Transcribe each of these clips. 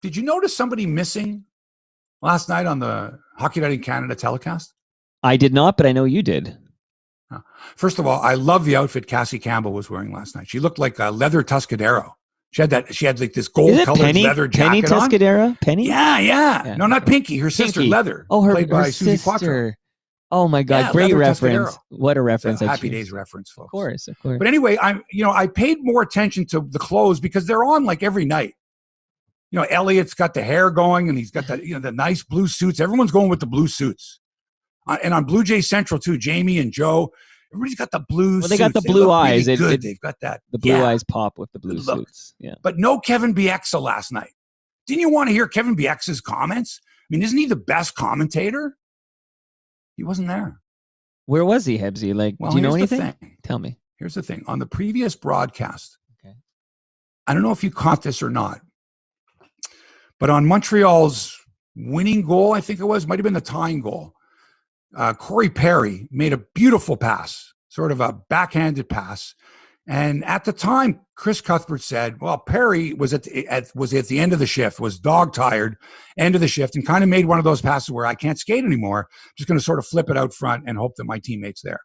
Did you notice somebody missing last night on the Hockey Night in Canada telecast? I did not, but I know you did. First of all, I love the outfit Cassie Campbell was wearing last night. She looked like a leather Tuscadero. She had like this gold-colored leather jacket on. Penny Tuscadero? Penny? Yeah. No, not Pinky. Her sister, Leather. Oh, played by sister. Susie Quattro. Oh my God! Great Leather reference. Tuscadero. What a reference! Happy Days reference, folks. Of course. But anyway, I paid more attention to the clothes because they're on like every night. Elliot's got the hair going, and he's got the nice blue suits. Everyone's going with the blue suits, and on Blue Jay Central too. Jamie and Joe, everybody's got the blue. Well, they got the blue eyes. Really they've got that. The blue eyes pop with the blue suits. Yeah. But no Kevin Bieksa last night. Didn't you want to hear Kevin Bieksa's comments? I mean, isn't he the best commentator? He wasn't there. Where was he, Hebsy? Do you know anything? Tell me. Here's the thing. On the previous broadcast, okay. I don't know if you caught this or not, but on Montreal's winning goal, I think it might have been the tying goal, Corey Perry made a beautiful pass, sort of a backhanded pass. And at the time, Chris Cuthbert said, well, Perry was at the end of the shift, was dog-tired, end of the shift, and kind of made one of those passes where I can't skate anymore. I'm just going to sort of flip it out front and hope that my teammate's there.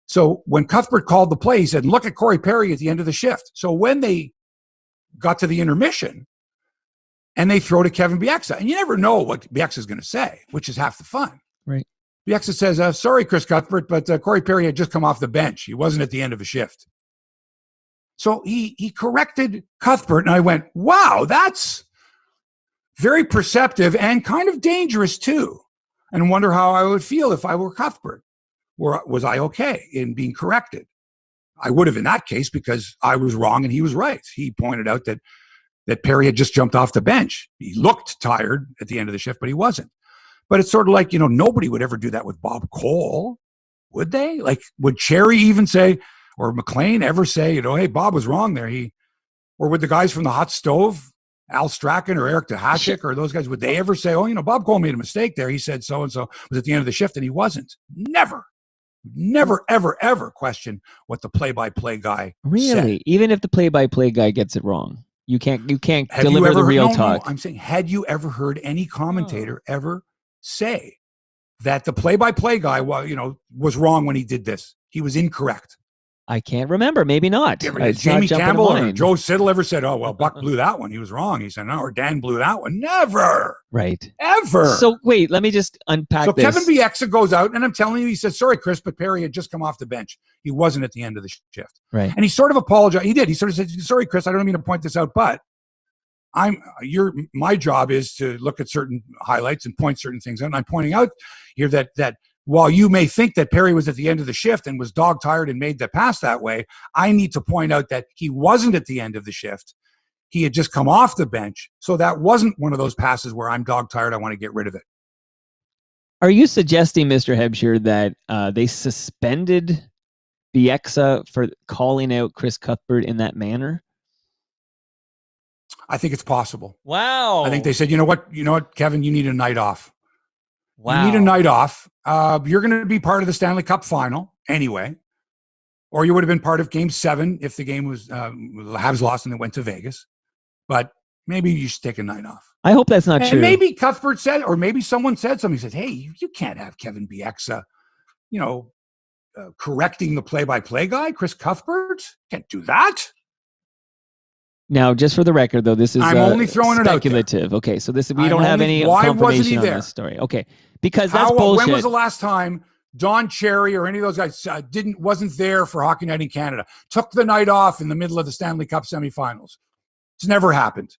So when Cuthbert called the play, he said, look at Corey Perry at the end of the shift. So when they got to the intermission and they throw to Kevin Bieksa, and you never know what Bieksa's going to say, which is half the fun. Right. Bieksa says, sorry, Chris Cuthbert, but Corey Perry had just come off the bench. He wasn't at the end of a shift. So he corrected Cuthbert, and I went, wow, that's very perceptive and kind of dangerous too. And wonder how I would feel if I were Cuthbert. Or was I okay in being corrected? I would have in that case because I was wrong and he was right. He pointed out that Perry had just jumped off the bench. He looked tired at the end of the shift, but he wasn't. But it's sort of like, nobody would ever do that with Bob Cole, would they? Like, would Cherry even say, or McLean ever say, hey, Bob was wrong there. Or would the guys from the Hot Stove, Al Strachan or Eric Tahachik, or those guys, would they ever say, Bob Cole made a mistake there. He said so-and-so was at the end of the shift and he wasn't. Never, ever, ever question what the play-by-play guy said. Even if the play-by-play guy gets it wrong, you can't Have deliver the real talk. No, I'm saying, had you ever heard any commentator ever say that the play-by-play guy, was wrong when he did this? He was incorrect. I can't remember. Maybe not. Jamie Campbell or Joe Siddle ever said, Buck blew that one. He was wrong. He said, no, or Dan blew that one. Never. Right. Ever. So wait, let me just unpack this. So Kevin Bieksa goes out, and I'm telling you, he said, sorry, Chris, but Perry had just come off the bench. He wasn't at the end of the shift. Right. And he sort of apologized. He did. He sort of said, sorry, Chris, I don't mean to point this out, but my job is to look at certain highlights and point certain things out. And I'm pointing out here that while you may think that Perry was at the end of the shift and was dog-tired and made the pass that way, I need to point out that he wasn't at the end of the shift. He had just come off the bench. So that wasn't one of those passes where I'm dog-tired, I want to get rid of it. Are you suggesting, Mr. Hebsher, that they suspended Bieksa for calling out Chris Cuthbert in that manner? I think it's possible. Wow. I think they said, you know what, Kevin, you need a night off. Wow. You need a night off. You're going to be part of the Stanley Cup final anyway, or you would have been part of Game 7 if the game was Habs lost and it went to Vegas. But maybe you should take a night off. I hope that's not true. And maybe Cuthbert said, or maybe someone said something. Said, "Hey, you can't have Kevin Bieksa, correcting the play-by-play guy, Chris Cuthbert. Can't do that." Now, just for the record, though, this is I'm only throwing speculative. It out there. Okay, so we don't have any confirmation on this story. Okay, because that's bullshit. When was the last time Don Cherry or any of those guys wasn't there for Hockey Night in Canada? Took the night off in the middle of the Stanley Cup semifinals. It's never happened.